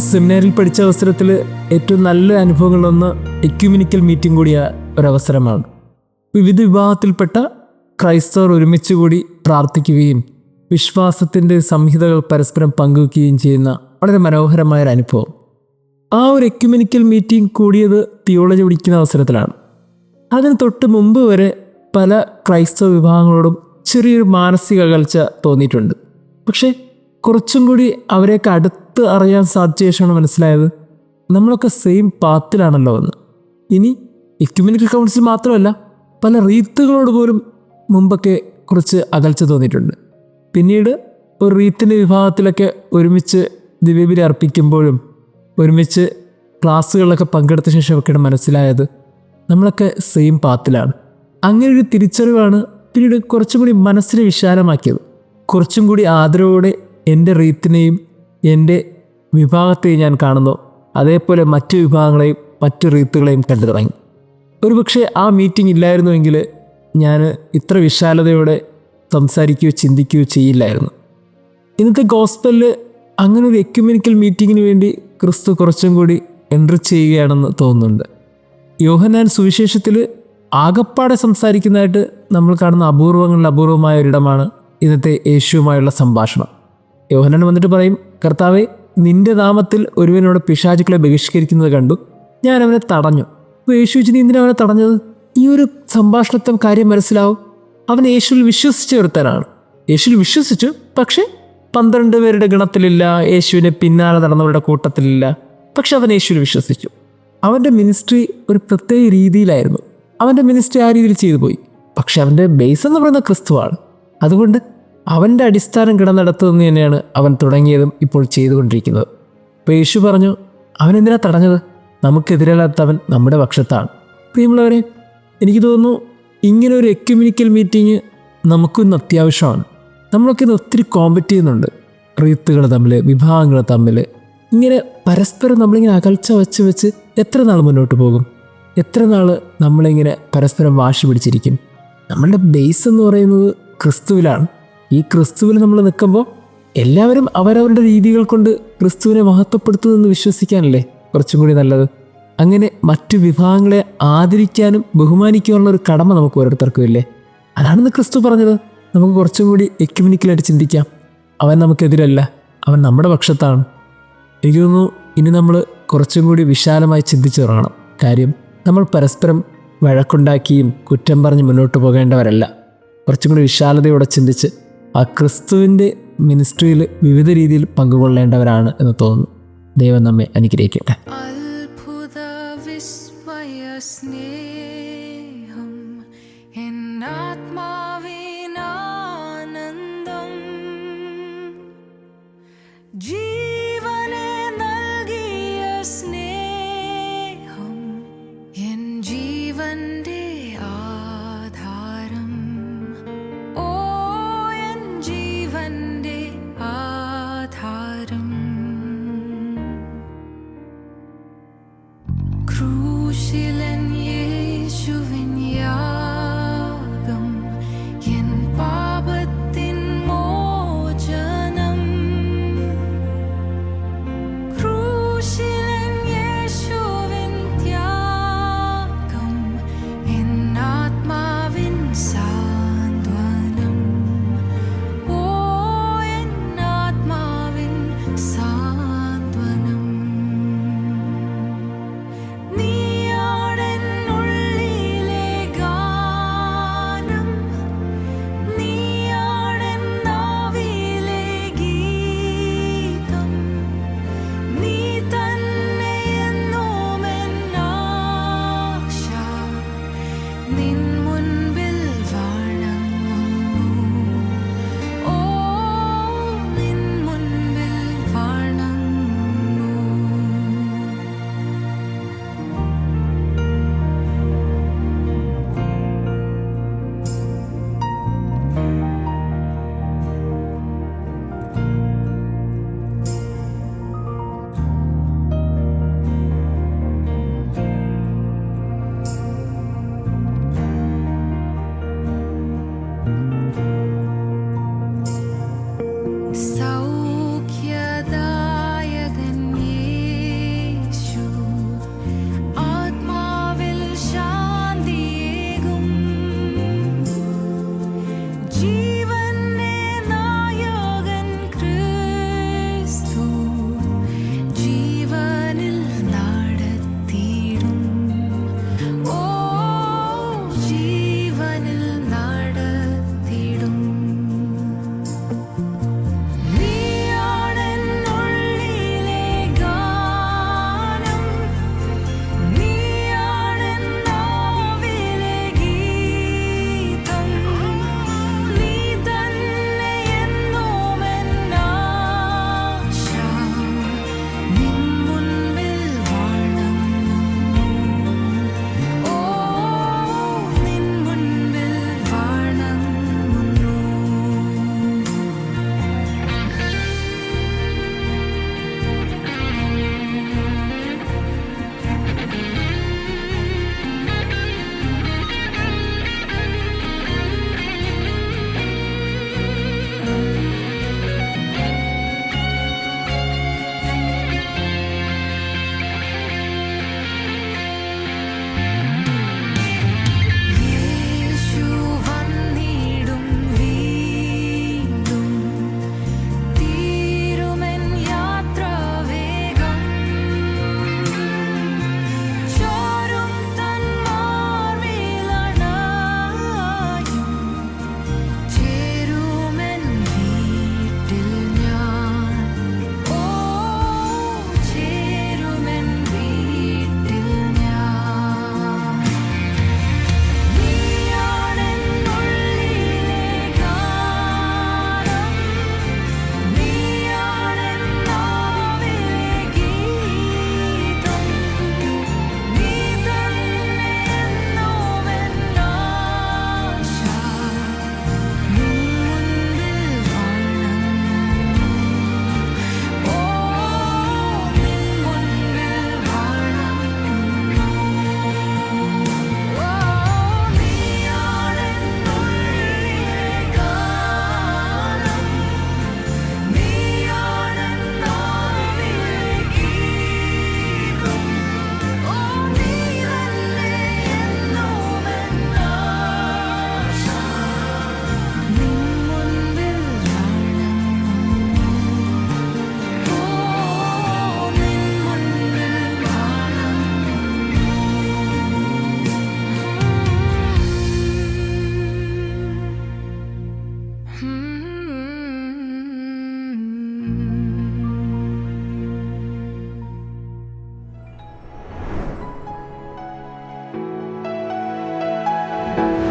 സെമിനാരിൽ പഠിച്ച അവസരത്തിൽ ഏറ്റവും നല്ല അനുഭവങ്ങളൊന്ന് എക്യുമെനിക്കൽ മീറ്റിംഗ് കൂടിയ ഒരവസരമാണ്. വിവിധ വിഭാഗത്തിൽപ്പെട്ട ക്രൈസ്തവർ ഒരുമിച്ച് കൂടി പ്രാർത്ഥിക്കുകയും വിശ്വാസത്തിൻ്റെ സംഹിതകൾ പരസ്പരം പങ്കുവയ്ക്കുകയും ചെയ്യുന്ന വളരെ മനോഹരമായൊരു അനുഭവം. ആ ഒരു എക്യുമെനിക്കൽ മീറ്റിംഗ് കൂടിയത് തിയോളജി പഠിക്കുന്ന അവസരത്തിലാണ്. അതിന് തൊട്ട് മുമ്പ് വരെ പല ക്രൈസ്തവ വിഭാഗങ്ങളോടും ചെറിയൊരു മാനസിക അകൽച്ച തോന്നിയിട്ടുണ്ട്. പക്ഷേ കുറച്ചും കൂടി അവരെയൊക്കെ അടുത്ത് അറിയാൻ സാധിച്ച ശേഷമാണ് മനസ്സിലായത് നമ്മളൊക്കെ സെയിം പാത്തിലാണല്ലോ എന്ന്. ഇനി എക്യുമെനിക്കൽ കൗൺസിൽ മാത്രമല്ല, പല റീത്തുകളോട് പോലും മുമ്പൊക്കെ കുറച്ച് അകൽച്ച തോന്നിയിട്ടുണ്ട്. പിന്നീട് ഒരു റീത്തിൻ്റെ വിഭാഗത്തിലൊക്കെ ഒരുമിച്ച് ദിവ്യബലി അർപ്പിക്കുമ്പോഴും ഒരുമിച്ച് ക്ലാസ്സുകളിലൊക്കെ പങ്കെടുത്ത ശേഷമൊക്കെയാണ് മനസ്സിലായത് നമ്മളൊക്കെ സെയിം പാത്തിലാണ്. അങ്ങനെ ഒരു തിരിച്ചറിവാണ് പിന്നീട് കുറച്ചും കൂടി മനസ്സിനെ വിശാലമാക്കിയത്. കുറച്ചും കൂടി ആദരവോടെ എൻ്റെ റീത്തിനെയും എൻ്റെ വിഭാഗത്തെയും ഞാൻ കാണുന്നു, അതേപോലെ മറ്റു വിഭാഗങ്ങളെയും മറ്റു റീത്തുകളെയും കണ്ടു തുടങ്ങി. ഒരുപക്ഷെ ആ മീറ്റിംഗ് ഇല്ലായിരുന്നുവെങ്കിൽ ഞാൻ ഇത്ര വിശാലതയോടെ സംസാരിക്കുകയോ ചിന്തിക്കുകയോ ചെയ്യില്ലായിരുന്നു. ഇന്നത്തെ ഗോസ്പലിൽ അങ്ങനെ ഒരു എക്യുമെനിക്കൽ മീറ്റിങ്ങിന് വേണ്ടി ക്രിസ്തു കുറച്ചും കൂടി എൻട്രി ചെയ്യുകയാണെന്ന് തോന്നുന്നുണ്ട്. യോഹന്നാൻ സുവിശേഷത്തിൽ ആകപ്പാടെ സംസാരിക്കുന്നതായിട്ട് നമ്മൾ കാണുന്ന അപൂർവങ്ങളിൽ അപൂർവമായ ഒരിടമാണ് ഇന്നത്തെ യേശുവുമായുള്ള സംഭാഷണം. യോഹന്നാൻ വന്നിട്ട് പറയും, കർത്താവേ, നിന്റെ നാമത്തിൽ ഒരുവനോട് പിശാചുക്കളെ ബഹിഷ്കരിക്കുന്നത് കണ്ടു, ഞാൻ അവനെ തടഞ്ഞു. അപ്പോൾ യേശു വെച്ച്, നീ എന്തിനാ അവനെ തടഞ്ഞത്? ഈ ഒരു സംഭാഷണത്തെ കാര്യം മനസ്സിലാവും. അവൻ യേശുവിൽ വിശ്വസിച്ച ഒരുത്തനാണ്. യേശുവിൽ വിശ്വസിച്ചു, പക്ഷേ 12 പേരുടെ ഗണത്തിലില്ല, യേശുവിനെ പിന്നാലെ നടന്നവരുടെ കൂട്ടത്തിലില്ല. പക്ഷെ അവൻ യേശുവിൽ വിശ്വസിച്ചു. അവൻ്റെ മിനിസ്ട്രി ഒരു പ്രത്യേക രീതിയിലായിരുന്നു. അവൻ്റെ മിനിസ്ട്രി ആ രീതിയിൽ ചെയ്തു പോയി. പക്ഷെ അവൻ്റെ ബേസ് എന്ന് പറയുന്നത് ക്രിസ്തുവാണ്. അതുകൊണ്ട് അവൻ്റെ അടിസ്ഥാനം കിടന്നിടത്തുനിന്ന് തന്നെയാണ് അവൻ തുടങ്ങിയതും ഇപ്പോൾ ചെയ്തുകൊണ്ടിരിക്കുന്നത്. അപ്പോൾ യേശു പറഞ്ഞു, അവനെന്തിനാ തടഞ്ഞത്? നമുക്കെതിരല്ലാത്തവൻ നമ്മുടെ പക്ഷത്താണ്. പ്രിയമുള്ളവരെ, എനിക്ക് തോന്നുന്നു ഇങ്ങനെ ഒരു എക്യുമെനിക്കൽ മീറ്റിംഗ് നമുക്കിന്ന് അത്യാവശ്യമാണ്. നമ്മളൊക്കെ ഇന്ന് ഒത്തിരി കോമ്പറ്റ് ചെയ്യുന്നുണ്ട്, റീത്തുകൾ തമ്മിൽ, വിഭാഗങ്ങൾ തമ്മിൽ. ഇങ്ങനെ പരസ്പരം നമ്മളിങ്ങനെ അകൽച്ച വെച്ച് എത്ര നാൾ മുന്നോട്ട് പോകും? എത്ര നാൾ നമ്മളിങ്ങനെ പരസ്പരം വാശി പിടിച്ചിരിക്കും? നമ്മളുടെ ബേസ് എന്ന് പറയുന്നത് ക്രിസ്തുവിലാണ്. ഈ ക്രിസ്തുവിൽ നമ്മൾ നിൽക്കുമ്പോൾ എല്ലാവരും അവരവരുടെ രീതികൾ കൊണ്ട് ക്രിസ്തുവിനെ മഹത്വപ്പെടുത്തുമെന്ന് വിശ്വസിക്കാനല്ലേ കുറച്ചും കൂടി നല്ലത്. അങ്ങനെ മറ്റു വിഭാഗങ്ങളെ ആദരിക്കാനും ബഹുമാനിക്കാനുള്ള ഒരു കടമ നമുക്ക് ഓരോരുത്തർക്കും ഇല്ലേ? അതാണെന്ന് ക്രിസ്തു പറഞ്ഞത്. നമുക്ക് കുറച്ചും കൂടി എക്യുമെനിക്കലായിട്ട് ചിന്തിക്കാം. അവൻ നമുക്കെതിരല്ല, അവൻ നമ്മുടെ പക്ഷത്താണ്. എനിക്ക് തോന്നുന്നു ഇനി നമ്മൾ കുറച്ചും കൂടി വിശാലമായി ചിന്തിച്ചു തുടങ്ങണം. കാര്യം, നമ്മൾ പരസ്പരം വഴക്കുണ്ടാക്കിയും കുറ്റം പറഞ്ഞ് മുന്നോട്ട് പോകേണ്ടവരല്ല. കുറച്ചും കൂടി വിശാലതയോടെ ചിന്തിച്ച് ആ ക്രിസ്തുവിൻ്റെ മിനിസ്ട്രിയിൽ വിവിധ രീതിയിൽ പങ്കുകൊള്ളേണ്ടവരാണ് എന്ന് തോന്നുന്നു. ദൈവം നമ്മെ അനുഗ്രഹിക്കട്ടെ. നന്ദി.